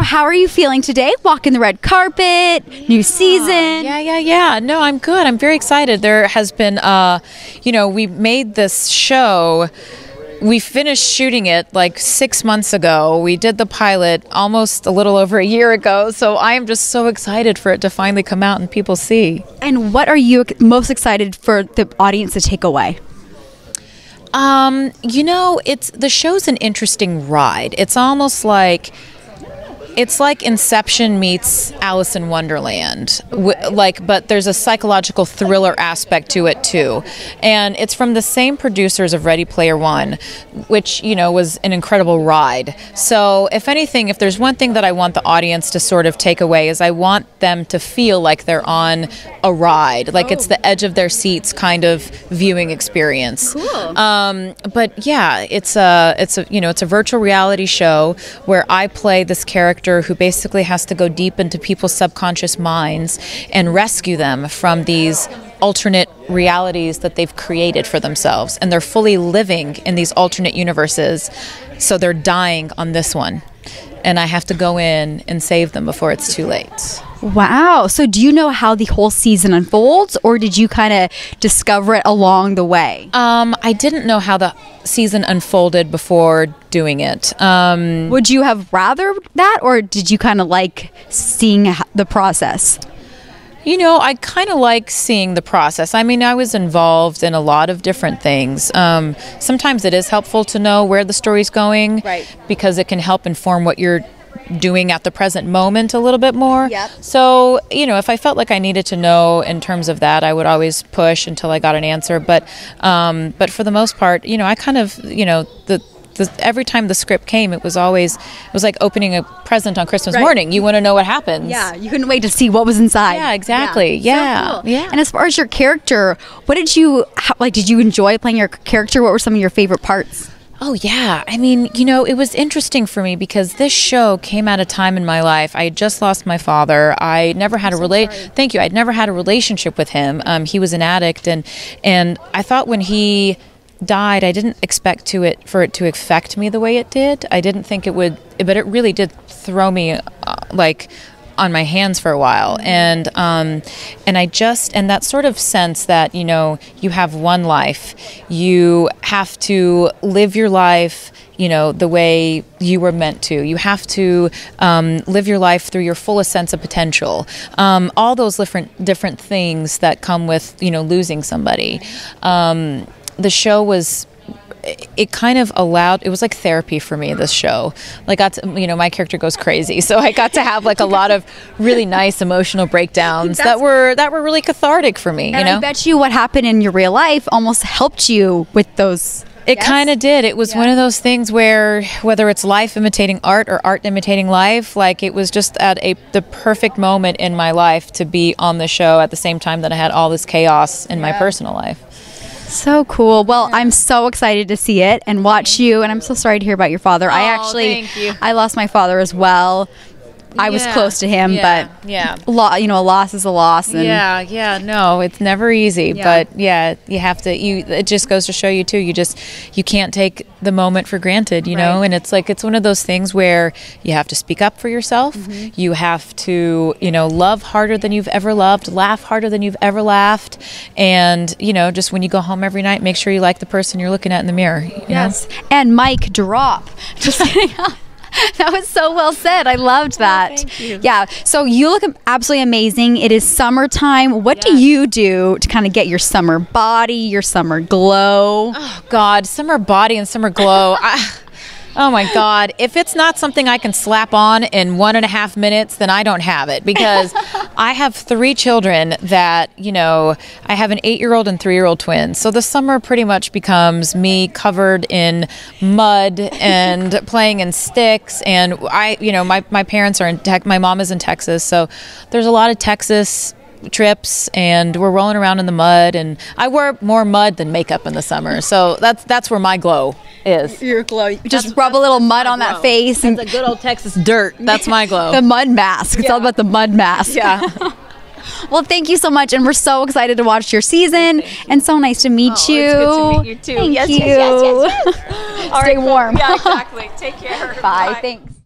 how are you feeling today? Walking the red carpet, new season. Yeah. No, I'm good. I'm very excited. There has been, we made this show. We finished shooting it like 6 months ago. We did the pilot almost a little over a year ago. So I am just so excited for it to finally come out and people see. And what are you most excited for the audience to take away? The show's an interesting ride. It's almost like Inception meets Alice in Wonderland, but there's a psychological thriller aspect to it too. And it's from the same producers of Ready Player One, which, was an incredible ride. So if anything, if there's one thing that I want the audience to sort of take away is I want them to feel like they're on a ride, like it's the edge of their seats kind of viewing experience. Cool. But yeah, it's a virtual reality show where I play this character who basically has to go deep into people's subconscious minds and rescue them from these alternate realities that they've created for themselves. And they're fully living in these alternate universes, so they're dying on this one. And I have to go in and save them before it's too late. Wow. So do you know how the whole season unfolds, or did you kind of discover it along the way? I didn't know how the season unfolded before doing it. Would you have rather that, or did you kind of like seeing the process? I kind of like seeing the process. I mean, I was involved in a lot of different things. Sometimes it is helpful to know where the story's going, right, because it can help inform what you're doing at the present moment a little bit more. Yep. So, if I felt like I needed to know in terms of that, I would always push until I got an answer. But for the most part, I kind of, every time the script came, it was like opening a present on Christmas morning. You want to know what happens. Yeah, you couldn't wait to see what was inside. Yeah, exactly. Yeah. So cool. Yeah. And as far as your character, what did you did you enjoy playing your character? What were some of your favorite parts? Oh, yeah. I mean, it was interesting for me because this show came at a time in my life. I had just lost my father. I never had Thank you. I'd never had a relationship with him. He was an addict, and I thought when he died, I didn't expect for it to affect me the way it did. I didn't think it would, but it really did throw me on my hands for a while. And that sort of sense that, you have one life, you have to live your life, the way you were meant to. You have to live your life through your fullest sense of potential. All those different things that come with, losing somebody. The show it kind of it was like therapy for me, this show. Like, my character goes crazy, so I got to have like a lot of really nice emotional breakdowns that were really cathartic for me. And I bet you what happened in your real life almost helped you with those. It kind of did. It was one of those things where, whether it's life imitating art or art imitating life, like it was just at the perfect moment in my life to be on the show at the same time that I had all this chaos in my personal life. So cool. Well, I'm so excited to see it and watch you. And I'm so sorry to hear about your father. Thank you. I lost my father as well. I was close to him, but a loss is a loss. And no, it's never easy, but you have to, it just goes to show you too, you can't take the moment for granted, you know, and it's one of those things where you have to speak up for yourself. You have to, love harder than you've ever loved, laugh harder than you've ever laughed. And, just when you go home every night, make sure you like the person you're looking at in the mirror. You know? And mic drop. Just kidding. That was so well said. I loved that. Thank you. Yeah. So you look absolutely amazing. It is summertime. What do you do to kind of get your summer body, your summer glow? Oh, God. Summer body and summer glow. Oh, my God. If it's not something I can slap on in 1.5 minutes, then I don't have it. Because I have 3 children that, I have an 8-year-old and 3-year-old twins. So the summer pretty much becomes me covered in mud and playing in sticks. And my parents are my mom is in Texas. So there's a lot of Texas trips, and we're rolling around in the mud, and I wear more mud than makeup in the summer, so that's where my glow is. Your glow. You just rub a little mud on that face, and it's a good old Texas dirt. That's my glow. The mud mask. It's all about the mud mask. Yeah. Well, thank you so much, and we're so excited to watch your season, and so nice to meet you. It's good to meet you too. Thank you. Yes. Stay warm. Yeah, exactly. Take care. Bye. Thanks.